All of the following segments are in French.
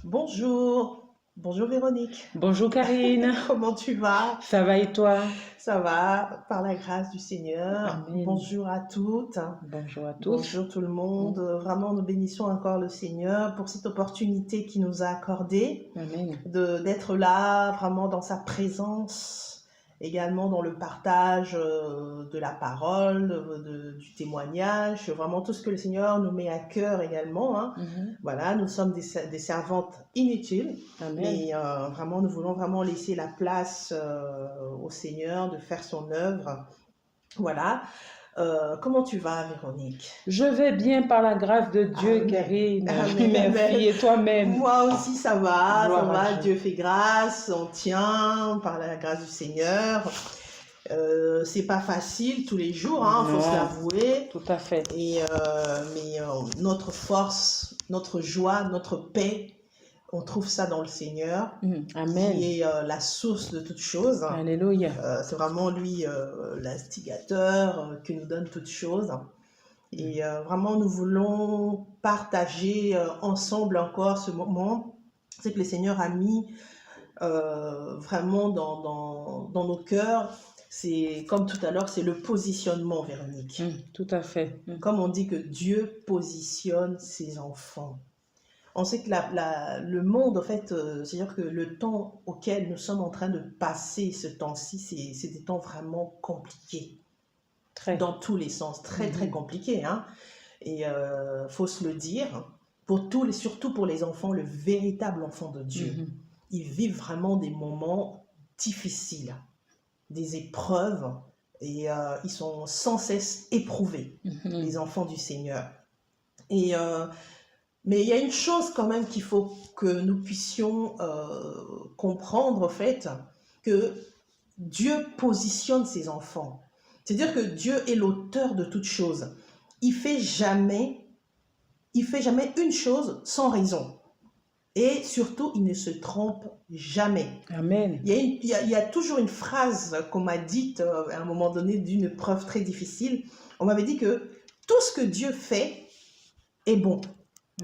Bonjour, bonjour Véronique. Bonjour Karine, Comment tu vas? ça va et toi? Ça va, par la grâce du Seigneur. Amen. Bonjour à toutes, Bonjour à tous. bonjour tout le Mm. monde. Vraiment, nous bénissons encore le Seigneur pour cette opportunité qu'il nous a accordée Amen. d'être là, vraiment dans sa présence, également dans le partage de la parole, du témoignage, vraiment tout ce que le Seigneur nous met à cœur également, hein. Mhm. Voilà, nous sommes des servantes inutiles, Amen. mais vraiment, nous voulons vraiment laisser la place au Seigneur de faire son œuvre. Voilà. Comment tu vas, Véronique? Je vais bien par la grâce de Dieu, Amen. Karine. Amen, Merci. amen. Et toi-même? Moi aussi, ça va, Gloire à Dieu. Dieu fait grâce, on tient par la grâce du Seigneur. C'est pas facile tous les jours, hein, faut se Non, l'avouer. tout à fait. Mais notre force, notre joie, notre paix, on trouve ça dans le Seigneur, Amen. qui est la source de toutes choses. Alléluia. C'est vraiment lui l'instigateur qui nous donne toutes choses. Et vraiment, nous voulons partager ensemble encore ce moment. C'est que le Seigneur a mis vraiment dans nos cœurs. C'est comme tout à l'heure, c'est le positionnement, Véronique. Tout à fait. Comme on dit que Dieu positionne ses enfants. On sait que le monde, en fait, c'est-à-dire que le temps auquel nous sommes en train de passer ce temps-ci, c'est des temps vraiment compliqués. Très. Dans tous les sens, très très compliqués, hein. Et faut se le dire, surtout pour les enfants, le véritable enfant de Dieu. Ils vivent vraiment des moments difficiles, des épreuves, et ils sont sans cesse éprouvés, les enfants du Seigneur. Mais il y a une chose quand même qu'il faut que nous puissions comprendre, en fait, que Dieu positionne ses enfants. C'est-à-dire que Dieu est l'auteur de toutes choses. Il fait jamais une chose sans raison. Et surtout, il ne se trompe jamais. Amen. Il y a toujours une phrase qu'on m'a dite à un moment donné d'une épreuve très difficile. On m'avait dit que tout ce que Dieu fait est bon.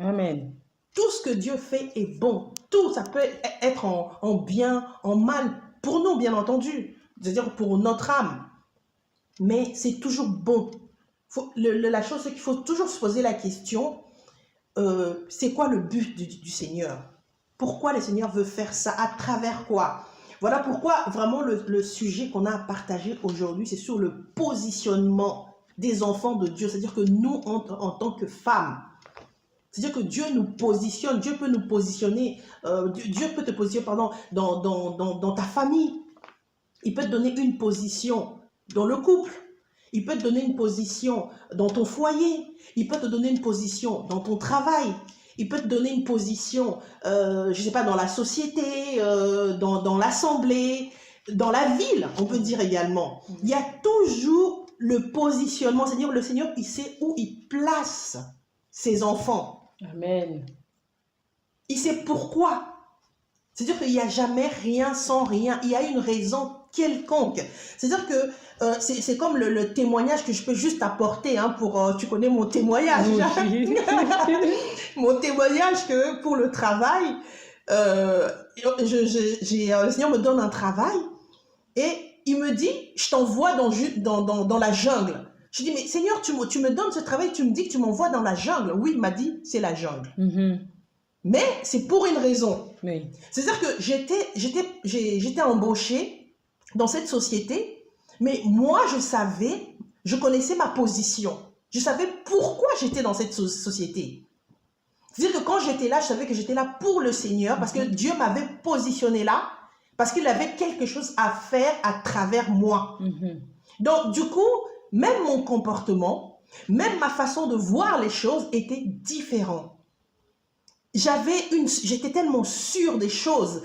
Amen. Tout ce que Dieu fait est bon. Tout, ça peut être en bien, en mal, pour nous, bien entendu. C'est-à-dire pour notre âme. Mais c'est toujours bon. La chose, c'est qu'il faut toujours se poser la question, c'est quoi le but du Seigneur? Pourquoi le Seigneur veut faire ça? À travers quoi? Voilà pourquoi vraiment le sujet qu'on a à partager aujourd'hui, c'est sur le positionnement des enfants de Dieu. C'est-à-dire que nous, en tant que femmes, c'est-à-dire que Dieu nous positionne, Dieu peut nous positionner, Dieu peut te positionner, pardon, dans ta famille. Il peut te donner une position dans le couple. Il peut te donner une position dans ton foyer. Il peut te donner une position dans ton travail. Il peut te donner une position, je ne sais pas, dans la société, dans l'assemblée, dans la ville, on peut dire également. Il y a toujours le positionnement, c'est-à-dire le Seigneur, il sait où il place ses enfants. Amen. Il sait pourquoi. C'est-à-dire qu'il n'y a jamais rien sans rien. Il y a une raison quelconque. C'est-à-dire que c'est comme le témoignage que je peux juste apporter, hein, tu connais mon témoignage. Oui. Mon témoignage que pour le travail, le Seigneur me donne un travail et il me dit, je t'envoie dans la jungle. Je dis, mais Seigneur, tu me donnes ce travail, tu me dis que tu m'envoies dans la jungle. Oui, il m'a dit, c'est la jungle. Mais c'est pour une raison. Oui. C'est-à-dire que j'étais embauchée dans cette société, mais moi, je connaissais ma position. Je savais pourquoi j'étais dans cette société. C'est-à-dire que quand j'étais là, je savais que j'étais là pour le Seigneur, parce que Dieu m'avait positionné là, parce qu'il avait quelque chose à faire à travers moi. Donc, du coup, même mon comportement, même ma façon de voir les choses était différente. J'étais tellement sûre des choses.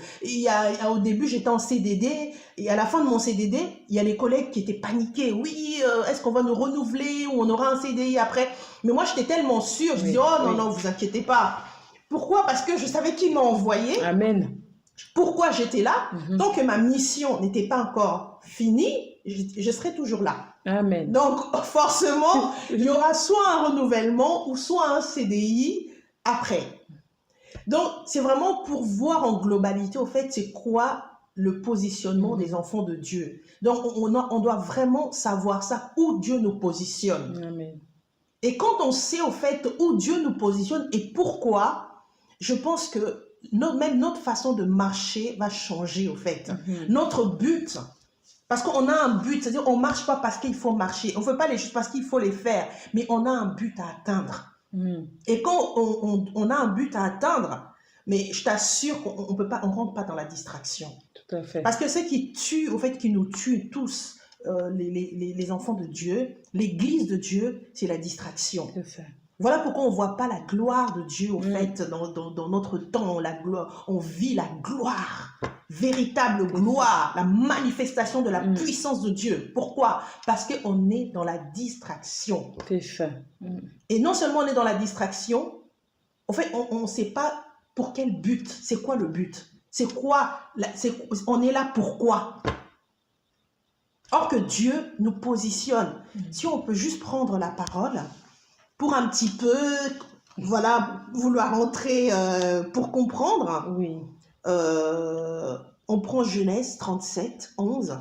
Au début, j'étais en CDD, et à la fin de mon CDD, il y a les collègues qui étaient paniqués. Oui, est-ce qu'on va nous renouveler ou on aura un CDI après? Mais moi, j'étais tellement sûre. Je dis, oh non, non, vous inquiétez pas. Pourquoi? Parce que je savais qui m'a envoyé. Amen. Pourquoi j'étais là? Tant que ma mission n'était pas encore finie, je serai toujours là. Amen. Donc, forcément, il y aura soit un renouvellement ou soit un CDI après. Donc, c'est vraiment pour voir en globalité, au fait, c'est quoi le positionnement des enfants de Dieu. Donc, on doit vraiment savoir ça, où Dieu nous positionne. Amen. Et quand on sait, au fait, où Dieu nous positionne et pourquoi, je pense que même notre façon de marcher va changer, au fait. Notre but, parce qu'on a un but, c'est-à-dire on ne marche pas parce qu'il faut marcher, on ne fait pas les choses parce qu'il faut les faire, mais on a un but à atteindre. Et quand on a un but à atteindre, mais je t'assure qu'on ne rentre pas dans la distraction. Tout à fait. Parce que ce qui tue, au fait, qui nous tue tous, les enfants de Dieu, l'église de Dieu, c'est la distraction. C'est ça. Voilà pourquoi on ne voit pas la gloire de Dieu, au fait, dans notre temps. On vit la gloire, véritable gloire, la manifestation de la puissance de Dieu. Pourquoi? Parce qu'on est dans la distraction. C'est ça. Et non seulement on est dans la distraction, en fait, on ne sait pas pour quel but. C'est quoi le but? C'est quoi? On est là pourquoi? Or que Dieu nous positionne. Si on peut juste prendre la parole pour un petit peu, voilà, vouloir entrer pour comprendre. Oui. On prend Genèse 37, 11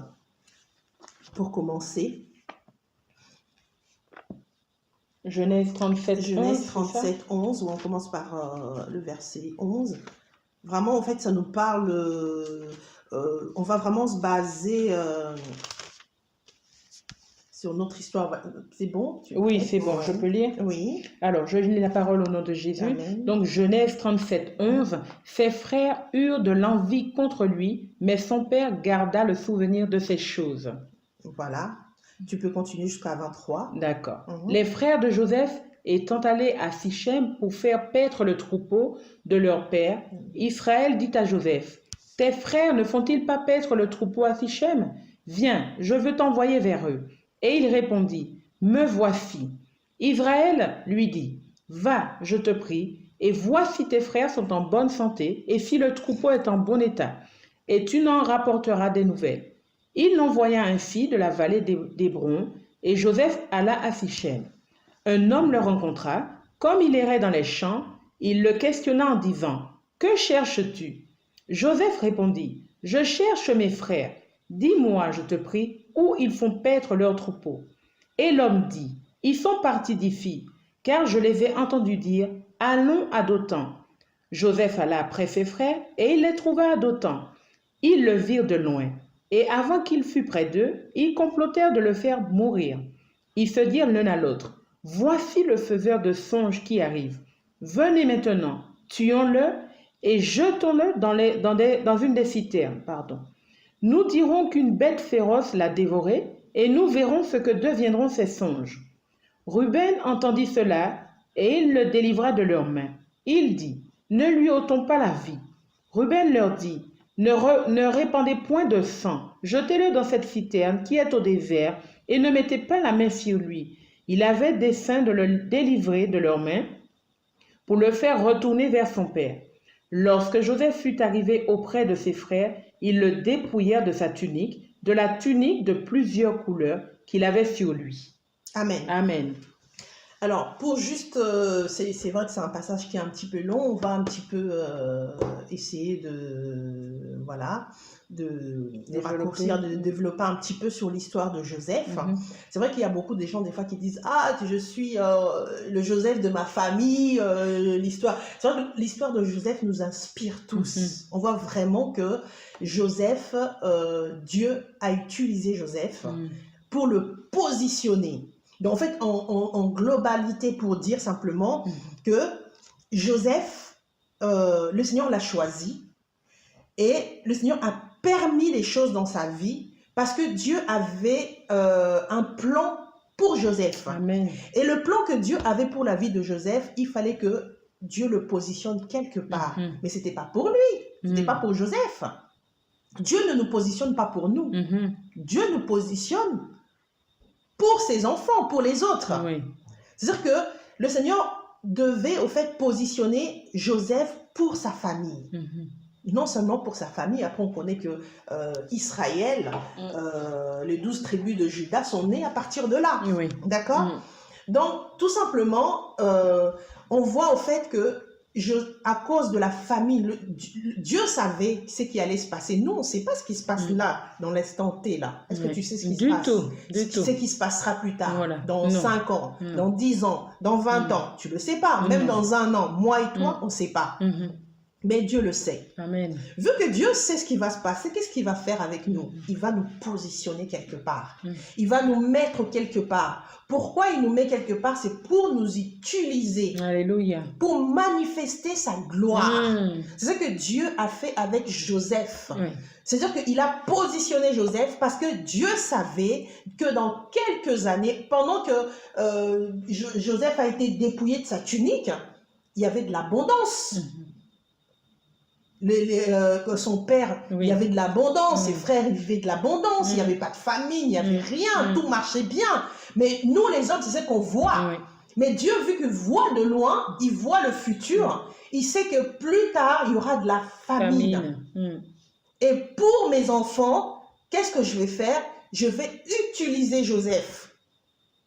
pour commencer. Genèse 37, Genèse 11, 37, 11, où on commence par le verset 11. Vraiment, en fait, ça nous parle, on va vraiment se baser sur notre histoire. C'est bon? Oui, c'est bon, je peux lire? Oui. Alors, je lis la parole au nom de Jésus. Amen. Donc, Genèse 37, 11. Ses frères eurent de l'envie contre lui, mais son père garda le souvenir de ces choses. Voilà. Tu peux continuer jusqu'à 23. D'accord. Les frères de Joseph étant allés à Sichem pour faire paître le troupeau de leur père, Israël dit à Joseph, « Tes frères ne font-ils pas paître le troupeau à Sichem? Viens, je veux t'envoyer vers eux. » Et il répondit, « Me voici. » Israël lui dit, « Va, je te prie, et vois si tes frères sont en bonne santé et si le troupeau est en bon état, et tu n'en rapporteras des nouvelles. » Il l'envoya ainsi de la vallée d'Hébron, et Joseph alla à Sichem. Un homme le rencontra, comme il errait dans les champs, il le questionna en disant, « Que cherches-tu? » Joseph répondit, « Je cherche mes frères. Dis-moi, je te prie, où ils font paître leurs troupeaux. » Et l'homme dit, « Ils sont partis d'ici, car je les ai entendus dire, allons à Dothan. » Joseph alla après ses frères, et il les trouva à Dothan. Ils le virent de loin, et avant qu'il fût près d'eux, ils complotèrent de le faire mourir. Ils se dirent l'un à l'autre, « Voici le faiseur de songes qui arrive. Venez maintenant, tuons-le et jetons-le dans une des citernes. Nous dirons qu'une bête féroce l'a dévoré, et nous verrons ce que deviendront ces songes. » Ruben entendit cela, et il le délivra de leurs mains. Il dit, « Ne lui ôtons pas la vie. » Ruben leur dit, « Ne répandez point de sang, jetez-le dans cette citerne qui est au désert, et ne mettez pas la main sur lui. » Il avait dessein de le délivrer de leurs mains pour le faire retourner vers son père. Lorsque Joseph fut arrivé auprès de ses frères, ils le dépouillèrent de sa tunique, de la tunique de plusieurs couleurs qu'il avait sur lui. Amen. Amen. Alors, pour juste, c'est vrai que c'est un passage qui est un petit peu long, on va un petit peu essayer de, voilà, de raccourcir, de développer un petit peu sur l'histoire de Joseph. C'est vrai qu'il y a beaucoup de gens des fois qui disent « Ah, je suis le Joseph de ma famille, l'histoire. » C'est vrai que l'histoire de Joseph nous inspire tous. On voit vraiment que Joseph, Dieu a utilisé Joseph pour le positionner. Donc, en fait, en globalité, pour dire simplement que Joseph, le Seigneur l'a choisi et le Seigneur a permis les choses dans sa vie parce que Dieu avait un plan pour Joseph. Amen. Et le plan que Dieu avait pour la vie de Joseph, il fallait que Dieu le positionne quelque part. Mais ce n'était pas pour lui, ce n'était pas pour Joseph. Dieu ne nous positionne pas pour nous. Dieu nous positionne pour ses enfants, pour les autres. Oui. C'est-à-dire que le Seigneur devait, au fait, positionner Joseph pour sa famille. Non seulement pour sa famille, après on connaît que Israël, les 12 tribus de Juda sont nées à partir de là. D'accord. Donc, tout simplement, on voit au fait que à cause de la famille, Dieu savait ce qui allait se passer. Nous, on ne sait pas ce qui se passe là, dans l'instant T, là. Est-ce que tu sais ce qui se passe? Du tout. Ce qui se passera plus tard, Voilà. dans 5 ans, dans 10 ans, dans 20 ans. Tu ne le sais pas. Même dans 1 an, moi et toi, on ne sait pas. Mais Dieu le sait. Amen. Vu que Dieu sait ce qui va se passer, qu'est-ce qu'il va faire avec nous? Il va nous positionner quelque part. Il va nous mettre quelque part. Pourquoi il nous met quelque part? C'est pour nous utiliser. Alléluia. Pour manifester sa gloire. C'est ce que Dieu a fait avec Joseph. C'est-à-dire qu'il a positionné Joseph parce que Dieu savait que dans quelques années, pendant que Joseph a été dépouillé de sa tunique, il y avait de l'abondance. Son père, il y avait de l'abondance, ses frères, ils vivaient de l'abondance, il n'y avait pas de famine, il n'y avait rien, tout marchait bien. Mais nous, les hommes, c'est ce qu'on voit. Mais Dieu, vu qu'il voit de loin, il voit le futur, il sait que plus tard, il y aura de la famine. Et pour mes enfants, qu'est-ce que je vais faire? Je vais utiliser Joseph.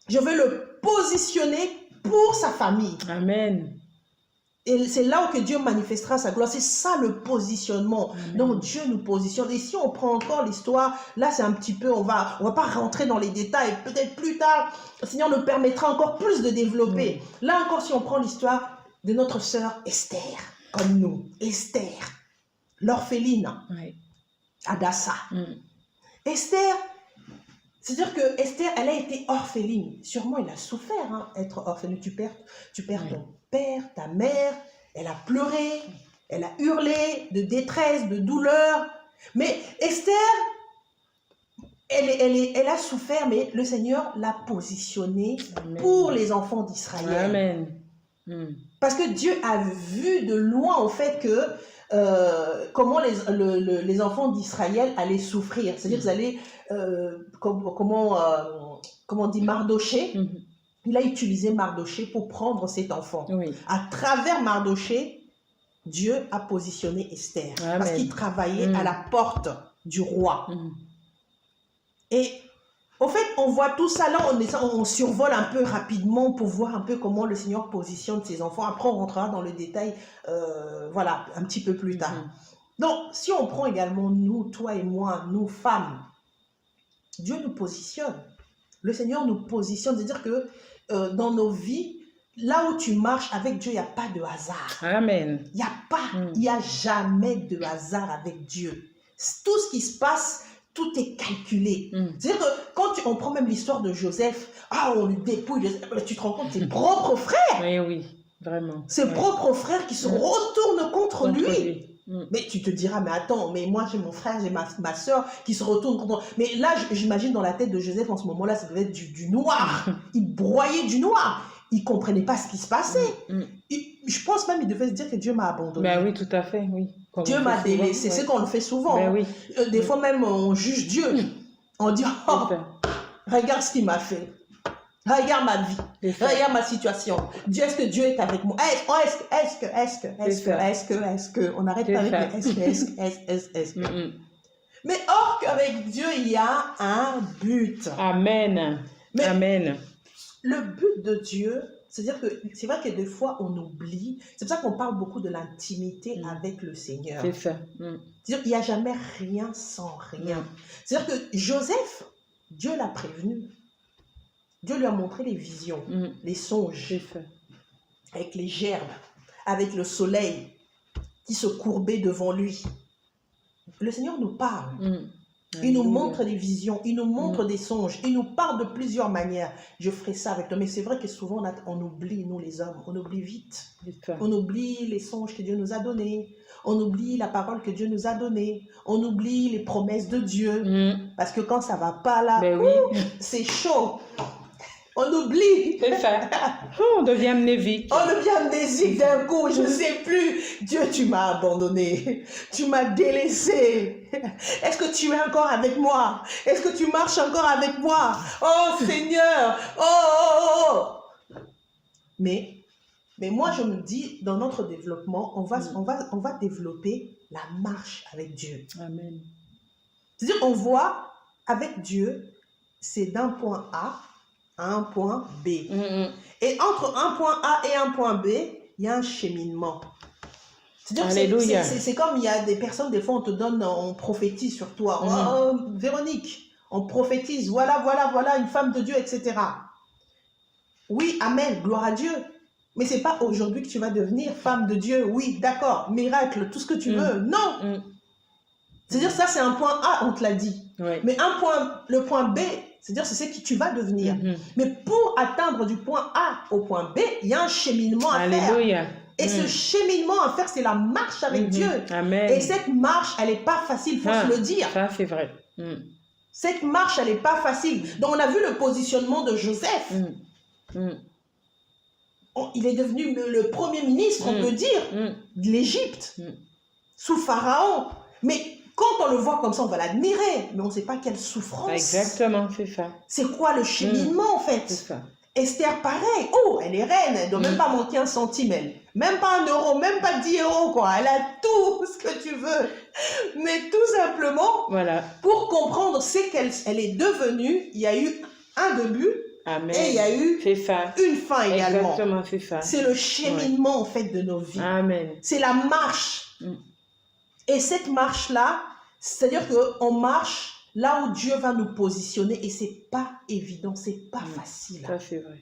Je vais le positionner pour sa famille. Amen. Et c'est là où que Dieu manifestera sa gloire. C'est ça le positionnement. Donc Dieu nous positionne. Et si on prend encore l'histoire, là c'est un petit peu, on va pas rentrer dans les détails. Peut-être plus tard, le Seigneur nous permettra encore plus de développer. Là encore, si on prend l'histoire de notre sœur Esther, comme nous, Esther, l'orpheline, Adassa. Esther, c'est-à-dire que Esther, elle a été orpheline. Sûrement, elle a souffert, être orpheline. Tu perds ton père, ta mère, elle a pleuré, elle a hurlé de détresse, de douleur. Mais Esther, elle a souffert, mais le Seigneur l'a positionnée pour les enfants d'Israël. Amen. Parce que Dieu a vu de loin, en fait, que comment les enfants d'Israël allaient souffrir. C'est-à-dire qu'ils allaient, comment on dit, Mardoché. Il a utilisé Mardoché pour prendre cet enfant. À travers Mardoché, Dieu a positionné Esther. Amen. Parce qu'il travaillait à la porte du roi. Et au fait, on voit tout ça là, on survole un peu rapidement pour voir un peu comment le Seigneur positionne ses enfants. Après, on rentrera dans le détail, voilà, un petit peu plus tard. Donc, si on prend également nous, toi et moi, nous femmes, Dieu nous positionne. Le Seigneur nous positionne, c'est-à-dire que dans nos vies, là où tu marches avec Dieu, il n'y a pas de hasard. Amen. Il n'y a jamais de hasard avec Dieu. Tout ce qui se passe, tout est calculé. C'est-à-dire que quand on prend même l'histoire de Joseph, on lui dépouille, tu te rends compte, ses propres frères. Oui, vraiment. Ses propres frères qui se retournent contre lui. Mais tu te diras, mais attends, mais moi j'ai mon frère, j'ai ma soeur qui se retourne contre moi. Mais là, j'imagine dans la tête de Joseph en ce moment-là, ça devait être du noir. Il broyait du noir. Il ne comprenait pas ce qui se passait. Je pense même qu'il devait se dire que Dieu m'a abandonné. Ben oui, tout à fait, oui. Dieu m'a délaissé. C'est ce qu'on le fait souvent. Des fois même, on juge Dieu. On dit, regarde ce qu'il m'a fait. Regarde ma vie, regarde ma situation. Dieu, est-ce que Dieu est avec moi? Est-ce que, on arrête avec le est-ce que. Mais or qu'avec Dieu, il y a un but. Amen. Mais Amen. Le but de Dieu, c'est-à-dire que c'est vrai que des fois, on oublie. C'est pour ça qu'on parle beaucoup de l'intimité avec le Seigneur. C'est ça. C'est-à-dire qu'il n'y a jamais rien sans rien. C'est-à-dire que Joseph, Dieu l'a prévenu. Dieu lui a montré les visions, les songes, avec les gerbes, avec le soleil qui se courbait devant lui. Le Seigneur nous parle. Il nous montre des visions, il nous montre des songes, il nous parle de plusieurs manières. Je ferai ça avec toi. Mais c'est vrai que souvent, on oublie, nous les hommes, on oublie vite. On oublie les songes que Dieu nous a donnés. On oublie la parole que Dieu nous a donnée. On oublie les promesses de Dieu. Parce que quand ça ne va pas là, c'est chaud. On oublie. C'est ça. On devient amnésique. On devient amnésique d'un coup. Je ne sais plus. Dieu, tu m'as abandonné. Tu m'as délaissé. Est-ce que tu es encore avec moi? Est-ce que tu marches encore avec moi? Oh Seigneur. Oh. Mais moi, je me dis, dans notre développement, on va développer la marche avec Dieu. Amen. C'est-à-dire, on voit avec Dieu, c'est d'un point A à un point B. Et entre un point A et un point B, il y a un cheminement. C'est-à-dire que Alléluia. c'est comme il y a des personnes, des fois on prophétise sur toi. Oh, Véronique, on prophétise, voilà une femme de Dieu, etc. Oui, amen, gloire à Dieu. Mais c'est pas aujourd'hui que tu vas devenir femme de Dieu. Oui, d'accord, miracle, tout ce que tu veux. Non. C'est-à-dire ça, c'est un point A, on te l'a dit. Oui. Mais le point B, c'est-à-dire c'est qui tu vas devenir. Mais pour atteindre du point A au point B, il y a un cheminement à Alléluia. faire. Et ce cheminement à faire, c'est la marche avec Dieu. Amen. Et cette marche, elle n'est pas facile, il faut se le dire. Ça, c'est vrai. Cette marche, elle n'est pas facile. Donc, on a vu le positionnement de Joseph. Il est devenu le premier ministre, on peut dire, de l'Égypte, sous Pharaon. Mais quand on le voit comme ça, on va l'admirer. Mais on ne sait pas quelle souffrance. Exactement, c'est ça. C'est quoi le cheminement, en fait? C'est ça. Esther, pareil. Oh, elle est reine. Elle ne doit même pas manquer un centime, elle. Même pas 1 euro, même pas 10 euros, quoi. Elle a tout ce que tu veux. Mais tout simplement, voilà. Pour comprendre ce qu'elle est devenue, il y a eu un début. Amen. Et il y a eu une fin également. Exactement, c'est ça. C'est le cheminement, en fait, de nos vies. Amen. C'est la marche. Et cette marche-là, c'est-à-dire qu'on marche là où Dieu va nous positionner et c'est pas évident, c'est pas facile. Ça, c'est vrai.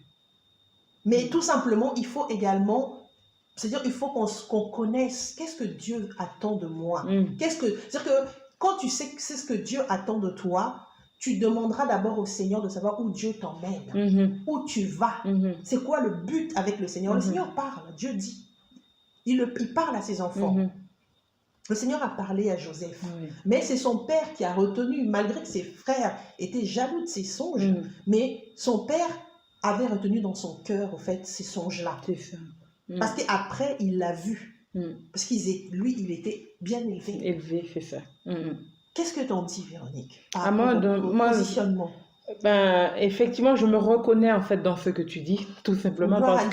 Mais tout simplement, il faut également, c'est-à-dire il faut qu'on connaisse qu'est-ce que Dieu attend de moi. C'est-à-dire que quand tu sais que c'est ce que Dieu attend de toi, tu demanderas d'abord au Seigneur de savoir où Dieu t'emmène, où tu vas. C'est quoi le but avec le Seigneur? Le Seigneur parle, Dieu dit. Il parle à ses enfants. Le Seigneur a parlé à Joseph, mais c'est son père qui a retenu, malgré que ses frères étaient jaloux de ses songes, mais son père avait retenu dans son cœur, au fait, ces songes-là. C'est ça. Parce qu'après, il l'a vu. Parce lui, il était bien élevé. Élevé, c'est ça. Qu'est-ce que t'en dis, Véronique, par rapport au positionnement? Effectivement, je me reconnais en fait dans ce que tu dis, tout simplement parce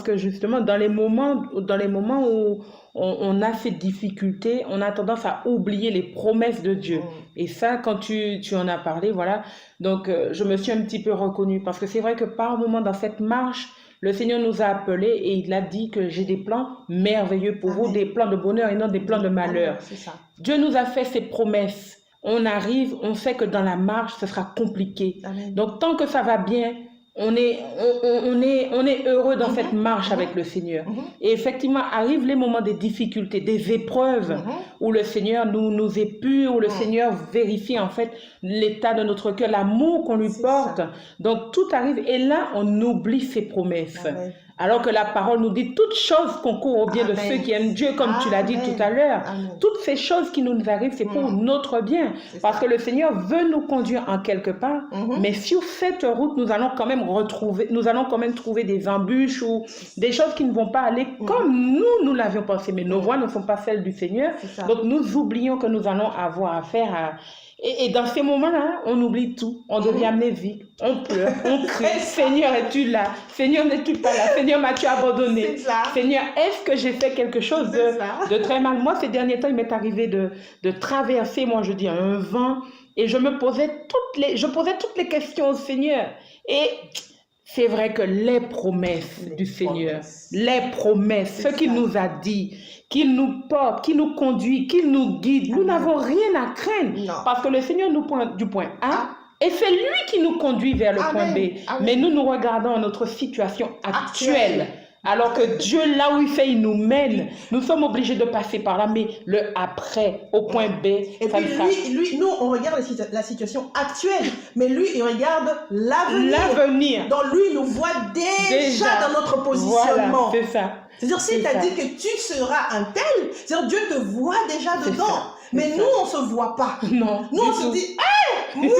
que justement dans les moments où on a ces difficultés, on a tendance à oublier les promesses de Dieu. Et ça, quand tu en as parlé, voilà. Donc, je me suis un petit peu reconnue parce que c'est vrai que par moment dans cette marche, le Seigneur nous a appelés et il a dit que j'ai des plans merveilleux pour vous, des plans de bonheur et non des plans de malheur. C'est ça. Dieu nous a fait ses promesses. On arrive, on sait que dans la marche, ce sera compliqué. Amen. Donc, tant que ça va bien, on est heureux dans cette marche avec le Seigneur. Et effectivement, arrivent les moments des difficultés, des épreuves, où le Seigneur nous épure, où le Seigneur vérifie en fait l'état de notre cœur, l'amour qu'on lui porte. Ça. Donc, tout arrive et là, on oublie ses promesses. Amen. Alors que la parole nous dit toutes choses concourent au bien de ceux qui aiment Dieu, comme tu l'as dit tout à l'heure. Toutes ces choses qui nous arrivent, c'est pour notre bien. Parce que le Seigneur veut nous conduire en quelque part. Mais sur cette route, nous allons quand même trouver des embûches ou des choses qui ne vont pas aller comme nous l'avions pensé. Mais nos voies ne sont pas celles du Seigneur. Donc nous oublions que nous allons avoir affaire à... Et dans ces moments-là, on oublie tout. On devient amnésique. On pleure, on crie. Seigneur, es-tu là? Seigneur, n'es-tu pas là? Seigneur, m'as-tu abandonné? Seigneur, est-ce que j'ai fait quelque chose de très mal? Moi, ces derniers temps, il m'est arrivé de traverser, moi, je dis, un vent. Et je posais toutes les questions au Seigneur. Et c'est vrai que les promesses du Seigneur, les promesses, ce qu'il nous a dit, qu'il nous porte, qu'il nous conduit, qu'il nous guide. Nous n'avons rien à craindre parce que le Seigneur nous pointe du point A et c'est lui qui nous conduit vers le point B. Mais nous regardons notre situation actuelle. Alors que Dieu, là où il nous mène, nous sommes obligés de passer par là, mais le après, au point B. Et puis lui, nous, on regarde la situation actuelle, mais lui, il regarde l'avenir. Donc lui, il nous voit déjà dans notre positionnement. Voilà, c'est ça. C'est-à-dire, s'il t'a dit que tu seras un tel, c'est-à-dire Dieu te voit déjà dedans. Mais nous, on ne se voit pas. Non. Nous, on se dit, hey, moi,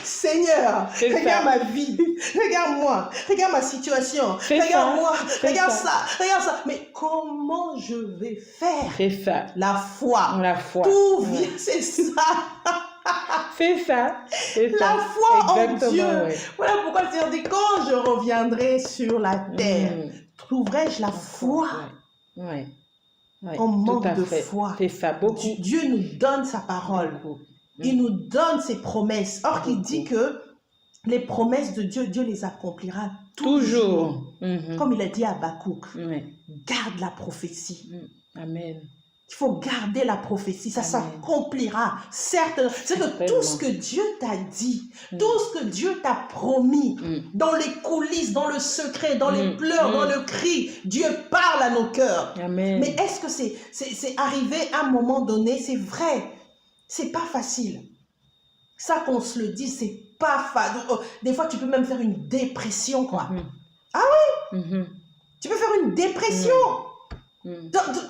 Seigneur, regarde ma vie, regarde-moi, regarde ma situation, regarde-moi, regarde ça. Mais comment je vais faire? C'est ça. La foi. Tout vient, c'est ça. C'est ça. La foi en Dieu. Voilà pourquoi le Seigneur dit, quand je reviendrai sur la terre, trouverai-je la foi? On manque de foi. C'est ça, beaucoup. Dieu nous donne sa parole. Il nous donne ses promesses. Or, il dit que les promesses de Dieu, Dieu les accomplira Toujours. Mhm. Comme il a dit à Habakkuk, Ouais. garde la prophétie. Amen. Il faut garder la prophétie, ça Amen. s'accomplira. Certes, c'est que Certainement. tout ce que Dieu t'a dit, tout ce que Dieu t'a promis, dans les coulisses, dans le secret, dans les pleurs, dans le cri, Dieu parle à nos cœurs. Amen. Mais est-ce que c'est arrivé à un moment donné? C'est vrai, c'est pas facile. Ça qu'on se le dit, c'est pas facile. Des fois, tu peux même faire une dépression, quoi. Ah oui? Tu peux faire une dépression.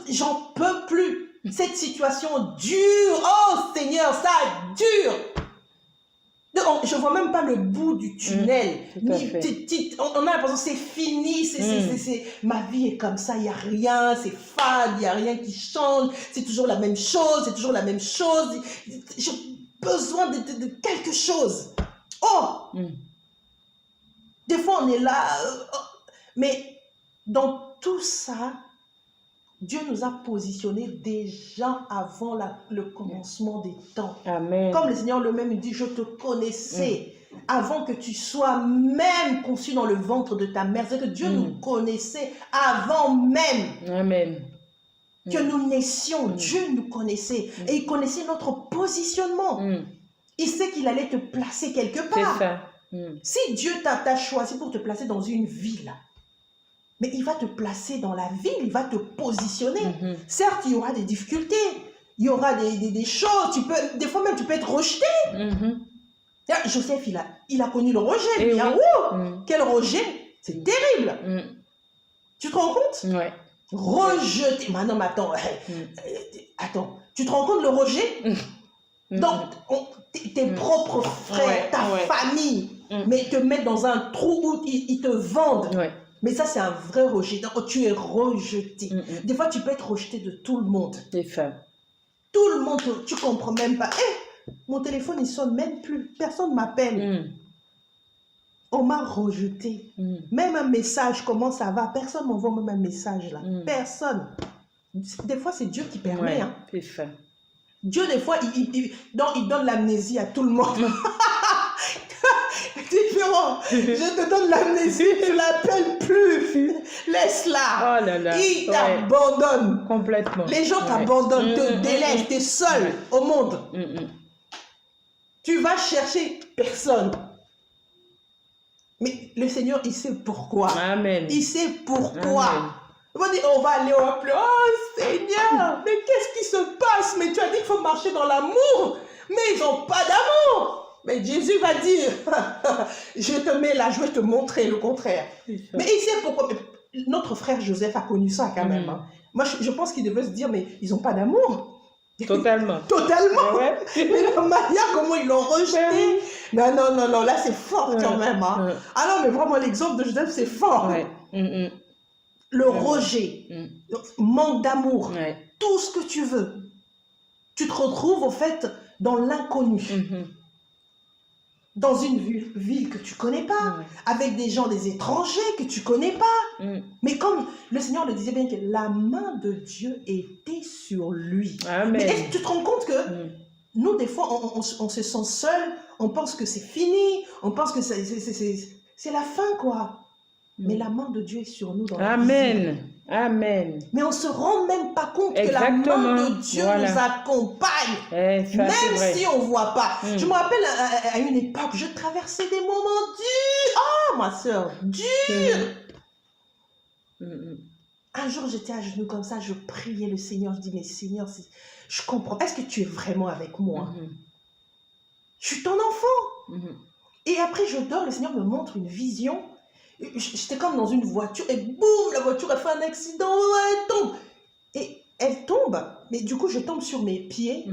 J'en peux plus. Cette situation dure. Oh Seigneur, ça dure. Je vois même pas le bout du tunnel. Tout à fait. On a l'impression que c'est fini. Ma vie est comme ça. Il n'y a rien. C'est fade. Il n'y a rien qui change. C'est toujours la même chose. C'est toujours la même chose. J'ai besoin de quelque chose. Oh! Des fois, on est là. Mais dans tout ça, Dieu nous a positionnés déjà avant le commencement des temps. Amen. Comme le Seigneur le même dit, je te connaissais avant que tu sois même conçu dans le ventre de ta mère. C'est que Dieu nous connaissait avant même Amen. que nous naissions. Dieu nous connaissait et il connaissait notre positionnement. Il sait qu'il allait te placer quelque part. C'est ça. Si Dieu t'a choisi pour te placer dans une ville, mais il va te placer dans la ville, il va te positionner. Certes, il y aura des difficultés, il y aura des choses, des fois même tu peux être rejeté. Joseph, il a connu le rejet. Et oui. Quel rejet? C'est terrible. Tu te rends compte? Ouais. Rejeté. Mais non, mais attends, attends, tu te rends compte le rejet? Donc, tes propres frères, ta famille, mais te mettent dans un trou où ils te vendent. Ouais. Mais ça, c'est un vrai rejet. Donc, tu es rejeté. Des fois, tu peux être rejeté de tout le monde. C'est ça. Tout le monde, tu ne comprends même pas. Mon téléphone, il sonne même plus. Personne ne m'appelle. On m'a rejeté. Même un message, comment ça va? Personne ne m'envoie même un message là. Personne. Des fois, c'est Dieu qui permet. Ouais, c'est ça. Dieu, des fois, il donne l'amnésie à tout le monde. Différent. Je te donne l'amnésie, tu l'appelles plus. Laisse-la. Oh là là. Il t'abandonne. Complètement. Les gens t'abandonnent, te délaissent, tu es seul au monde. Tu vas chercher personne. Mais le Seigneur, il sait pourquoi. Amen. Il sait pourquoi. Amen. On va aller au plus. Oh Seigneur, mais qu'est-ce qui se passe? Mais tu as dit qu'il faut marcher dans l'amour. Mais ils n'ont pas d'amour. Mais Jésus va dire, je te mets là, je vais te montrer le contraire. Mais il sait pourquoi. Notre frère Joseph a connu ça quand même. Moi, je pense qu'il devait se dire, mais ils n'ont pas d'amour. Totalement. Totalement. Ouais. Mais la manière comment ils l'ont rejeté. Non, là c'est fort quand même. Ah non, mais vraiment, l'exemple de Joseph, c'est fort. Le rejet, manque d'amour, tout ce que tu veux. Tu te retrouves au fait dans l'inconnu. Dans une ville que tu ne connais pas, avec des gens, des étrangers que tu ne connais pas. Mais comme le Seigneur le disait bien, que la main de Dieu était sur lui. Amen. Mais est-ce que tu te rends compte que nous, des fois, on se sent seul, on pense que c'est fini, on pense que c'est la fin, quoi. Mais la main de Dieu est sur nous dans la vie. Amen. Mais on ne se rend même pas compte Exactement. que la main de Dieu nous accompagne. Même si on ne voit pas. Je me rappelle à une époque, je traversais des moments durs. Oh, ma soeur, durs. Un jour, j'étais à genoux comme ça, je priais le Seigneur. Je dis, mais Seigneur, je comprends. Est-ce que tu es vraiment avec moi? Je suis ton enfant. Et après, je dors, le Seigneur me montre une vision. J'étais comme dans une voiture et boum, la voiture a fait un accident, elle tombe. Et elle tombe, mais du coup je tombe sur mes pieds,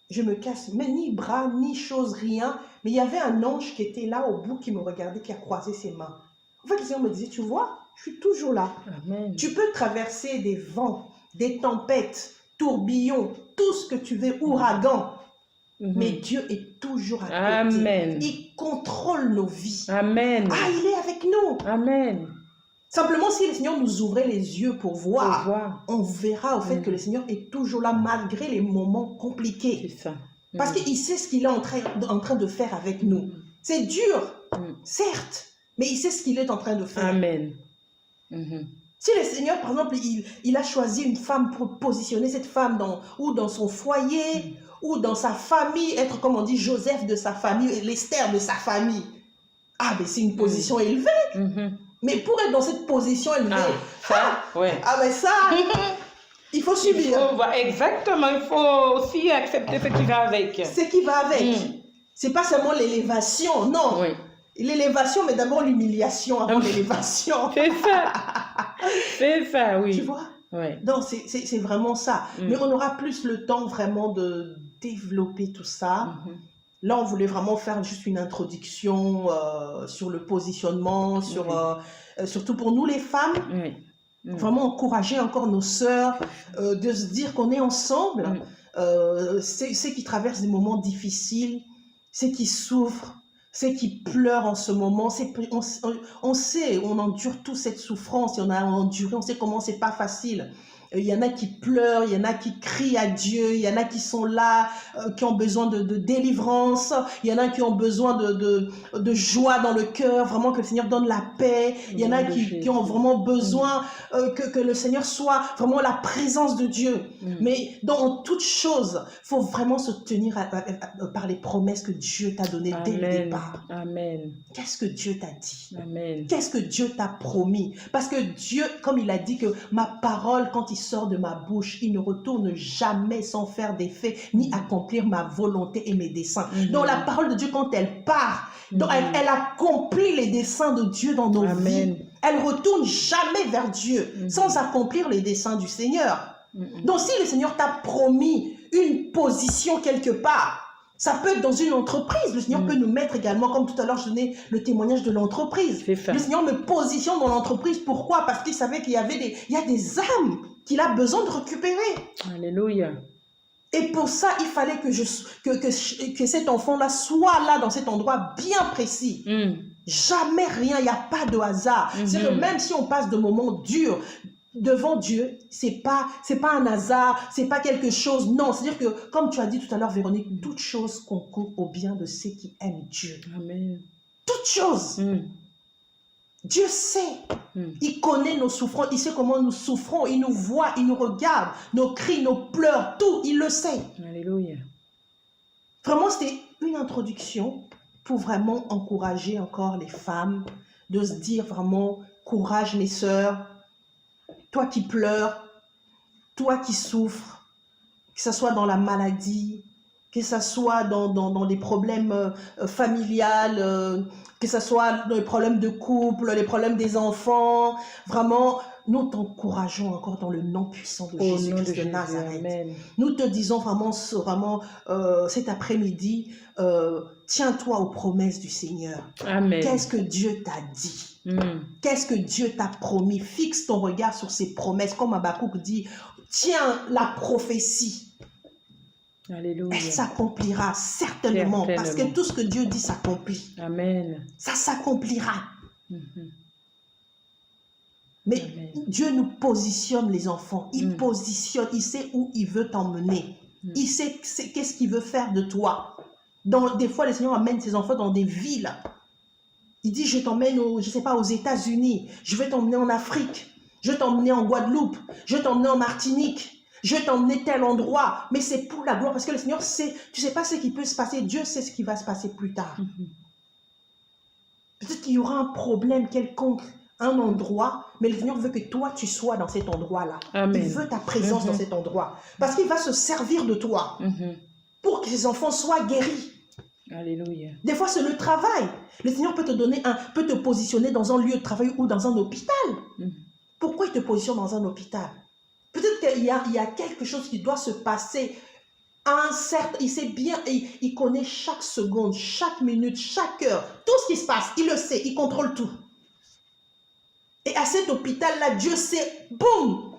je me casse, mais ni bras, ni chose, rien. Mais il y avait un ange qui était là au bout, qui me regardait, qui a croisé ses mains. En fait, le Seigneur me disait, tu vois, je suis toujours là. Amen. Tu peux traverser des vents, des tempêtes, tourbillons, tout ce que tu veux, ouragans. Mais Dieu est toujours à côté. Amen. Il contrôle nos vies. Amen. Ah, il est avec nous. Amen. Simplement, si le Seigneur nous ouvrait les yeux pour voir, on verra au fait que le Seigneur est toujours là malgré les moments compliqués. C'est ça. Parce qu'il sait ce qu'il est en train de faire avec nous. C'est dur, certes, mais il sait ce qu'il est en train de faire. Amen. Mhm. Si le Seigneur, par exemple, il a choisi une femme pour positionner cette femme ou dans son foyer, ou dans sa famille, être, comme on dit, Joseph de sa famille, l'Esther de sa famille, ah, mais c'est une position élevée. Mhm. Mais pour être dans cette position élevée, Ouais. ah, mais ça, il faut subir. Exactement, il faut aussi accepter ce qui va avec. Ce qui va avec. C'est pas seulement l'élévation, non. Oui. L'élévation, mais d'abord l'humiliation avant l'élévation. C'est ça, oui. Tu vois? Ouais. Donc, c'est vraiment ça. Mais on aura plus le temps vraiment de développer tout ça. Là, on voulait vraiment faire juste une introduction sur le positionnement, surtout pour nous les femmes. Oui. Vraiment encourager encore nos sœurs, de se dire qu'on est ensemble. Ceux qui traversent des moments difficiles, ceux qui souffrent, ceux qui pleurent en ce moment, on sait, on endure toute cette souffrance, et on a enduré, on sait comment c'est pas facile. Il y en a qui pleurent, il y en a qui crient à Dieu, il y en a qui sont là, qui ont besoin de délivrance, il y en a qui ont besoin de joie dans le cœur, vraiment que le Seigneur donne la paix, il y en a qui ont vraiment besoin que le Seigneur soit vraiment la présence de Dieu. Mais dans toute chose, il faut vraiment se tenir par les promesses que Dieu t'a données dès le départ. Amen. Qu'est-ce que Dieu t'a dit? Amen. Qu'est-ce que Dieu t'a promis? Parce que Dieu, comme il a dit que ma parole, quand il sort de ma bouche, il ne retourne jamais sans faire d'effet, ni accomplir ma volonté et mes desseins. Donc la parole de Dieu, quand elle part, donc elle accomplit les desseins de Dieu dans nos vies. Elle retourne jamais vers Dieu sans accomplir les desseins du Seigneur. Donc si le Seigneur t'a promis une position quelque part, ça peut être dans une entreprise. Le Seigneur peut nous mettre également, comme tout à l'heure, je donnais le témoignage de l'entreprise. Le Seigneur me positionne dans l'entreprise. Pourquoi? Parce qu'il savait qu'il y a des âmes qu'il a besoin de récupérer. Alléluia. Et pour ça, il fallait que cet enfant-là soit là, dans cet endroit bien précis. Jamais rien, il n'y a pas de hasard. C'est que même si on passe de moments durs, devant Dieu, c'est pas un hasard, c'est pas quelque chose, non, c'est-à-dire que, comme tu as dit tout à l'heure, Véronique, toute chose concourt au bien de ceux qui aiment Dieu. Amen. Toute chose. Dieu sait, il connaît nos souffrances, il sait comment nous souffrons, il nous voit, il nous regarde, nos cris, nos pleurs, tout, il le sait. Alléluia. Vraiment, c'était une introduction pour vraiment encourager encore les femmes, de se dire vraiment, courage mes sœurs, toi qui pleures, toi qui souffres, que ce soit dans la maladie, que ce soit dans les problèmes familiales, que ce soit dans les problèmes de couple, les problèmes des enfants, vraiment, nous t'encourageons encore dans le nom puissant de Jésus-Christ de Nazareth. Amen. Nous te disons vraiment cet après-midi, tiens-toi aux promesses du Seigneur. Amen. Qu'est-ce que Dieu t'a dit? Qu'est-ce que Dieu t'a promis? Fixe ton regard sur ses promesses. Comme Habakkuk dit, tiens la prophétie. Alléluia. Elle s'accomplira certainement, parce que tout ce que Dieu dit s'accomplit. Amen. Ça s'accomplira. Mais Dieu nous positionne, les enfants. Il positionne, il sait où il veut t'emmener. Il sait qu'est-ce qu'il veut faire de toi. Des fois, le Seigneur amène ses enfants dans des villes. Il dit, je t'emmène, je sais pas, aux États-Unis. Je vais t'emmener en Afrique. Je vais t'emmener en Guadeloupe. Je vais t'emmener en Martinique. Je vais t'emmener tel endroit. Mais c'est pour la gloire. Parce que le Seigneur sait, tu sais pas ce qui peut se passer. Dieu sait ce qui va se passer plus tard. Peut-être qu'il y aura un problème quelconque, un endroit, mais le Seigneur veut que toi, tu sois dans cet endroit-là. Il veut ta présence dans cet endroit. Parce qu'il va se servir de toi pour que ses enfants soient guéris. Alléluia. Des fois, c'est le travail. Le Seigneur peut te positionner dans un lieu de travail ou dans un hôpital. Pourquoi il te positionne dans un hôpital? Peut-être qu'il y a quelque chose qui doit se passer. Il sait bien, il connaît chaque seconde, chaque minute, chaque heure, tout ce qui se passe, il le sait, il contrôle tout. Et à cet hôpital-là, Dieu sait, boum,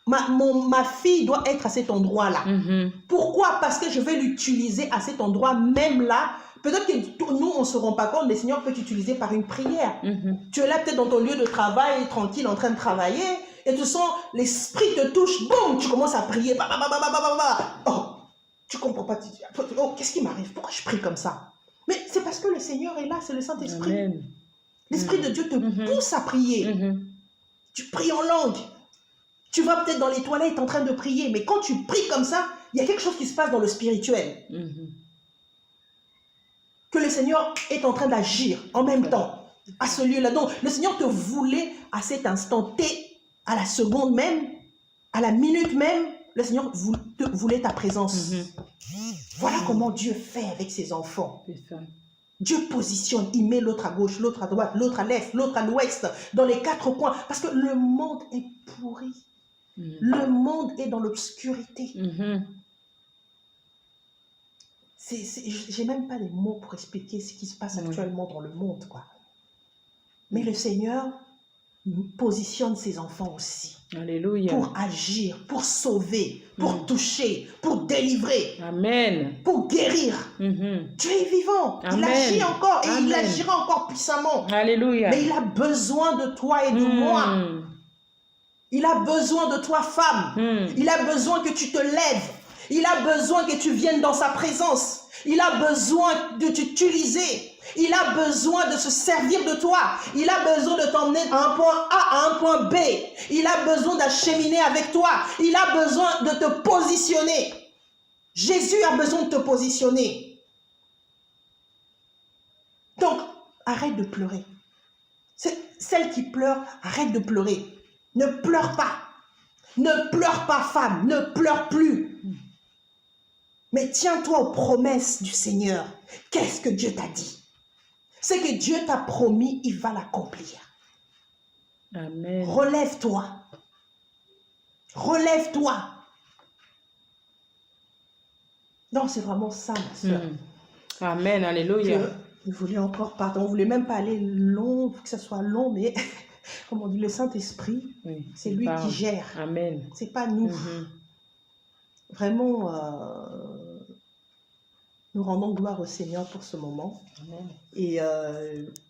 ma fille doit être à cet endroit-là. Pourquoi? Parce que je vais l'utiliser à cet endroit, même là. Peut-être que nous, on ne se rend pas compte, mais le Seigneur peut t'utiliser par une prière. Tu es là peut-être dans ton lieu de travail, tranquille, en train de travailler, et tu sens, l'esprit te touche, boum, tu commences à prier. Oh, tu ne comprends pas. Oh, qu'est-ce qui m'arrive? Pourquoi je prie comme ça? Mais c'est parce que le Seigneur est là, c'est le Saint-Esprit. L'Esprit de Dieu te pousse à prier. Tu pries en langue. Tu vas peut-être dans les toilettes en train de prier, mais quand tu pries comme ça, il y a quelque chose qui se passe dans le spirituel. Que le Seigneur est en train d'agir en même temps à ce lieu-là. Donc, le Seigneur te voulait à cet instant T, à la seconde même, à la minute même, le Seigneur voulait ta présence. Voilà comment Dieu fait avec ses enfants. Dieu positionne, il met l'autre à gauche, l'autre à droite, l'autre à l'est, l'autre à l'ouest, dans les quatre coins. Parce que le monde est pourri. Le monde est dans l'obscurité. J'ai même pas les mots pour expliquer ce qui se passe actuellement dans le monde, quoi. Mais le Seigneur positionne ses enfants aussi. Alléluia. Pour agir, pour sauver, pour toucher, pour délivrer. Amen. Pour guérir. Dieu est vivant. Amen. Il agit encore et Amen. il agira encore puissamment. Alléluia. Mais il a besoin de toi et de moi. Il a besoin de toi, femme. Il a besoin que tu te lèves. Il a besoin que tu viennes dans sa présence. Il a besoin de t'utiliser. Il a besoin de se servir de toi. Il a besoin de t'emmener à un point A, à un point B. Il a besoin d'acheminer avec toi. Il a besoin de te positionner. Jésus a besoin de te positionner. Donc, arrête de pleurer. Celle qui pleure, arrête de pleurer. Ne pleure pas. Ne pleure pas, femme. Ne pleure plus. Mais tiens-toi aux promesses du Seigneur. Qu'est-ce que Dieu t'a dit? C'est que Dieu t'a promis, il va l'accomplir. Amen. Relève-toi. Relève-toi. Non, c'est vraiment ça, ma soeur. Amen, alléluia. Il voulait encore, pardon, on ne voulait même pas aller long, que ça soit long, mais comme on dit, le Saint-Esprit, c'est lui qui gère. Amen. C'est pas nous. Vraiment, nous rendons gloire au Seigneur pour ce moment. Amen. Et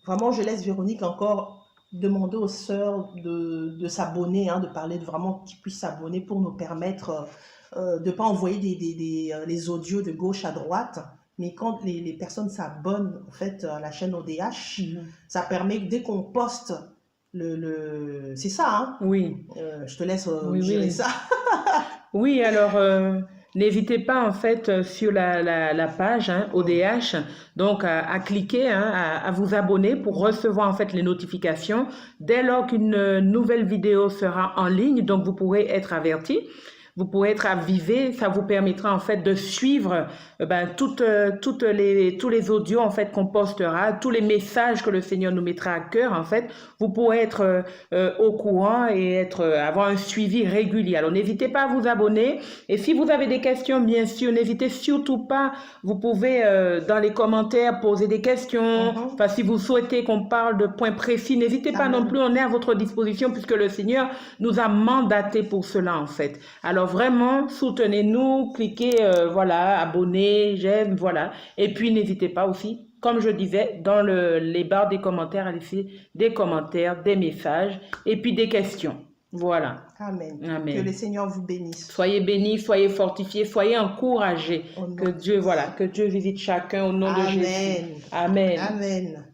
vraiment, je laisse Véronique encore demander aux sœurs de s'abonner, de parler vraiment qu'ils puissent s'abonner pour nous permettre de ne pas envoyer les audios de gauche à droite. Mais quand les personnes s'abonnent en fait, à la chaîne ODH, ça permet, dès qu'on poste c'est ça, hein? Oui. Je te laisse gérer ça. Oui, alors n'hésitez pas en fait sur la page ODH, donc à cliquer, à vous abonner pour recevoir en fait les notifications dès lors qu'une nouvelle vidéo sera en ligne, donc vous pourrez être averti. Vous pourrez être avisé, ça vous permettra en fait de suivre tous les audios en fait qu'on postera, tous les messages que le Seigneur nous mettra à cœur en fait. Vous pourrez être au courant et avoir un suivi régulier. Alors n'hésitez pas à vous abonner. Et si vous avez des questions, bien sûr, n'hésitez surtout pas. Vous pouvez dans les commentaires poser des questions. Enfin, si vous souhaitez qu'on parle de points précis, n'hésitez pas non plus. On est à votre disposition puisque le Seigneur nous a mandatés pour cela en fait. Alors vraiment, soutenez-nous, cliquez, abonnez, j'aime, voilà. Et puis, n'hésitez pas aussi, comme je disais, dans les barres des commentaires, à laisser des commentaires, des messages et puis des questions. Voilà. Amen. Amen. Que le Seigneur vous bénisse. Soyez bénis, soyez fortifiés, soyez encouragés. Que Dieu visite chacun au nom de Jésus. Amen. Amen. Amen.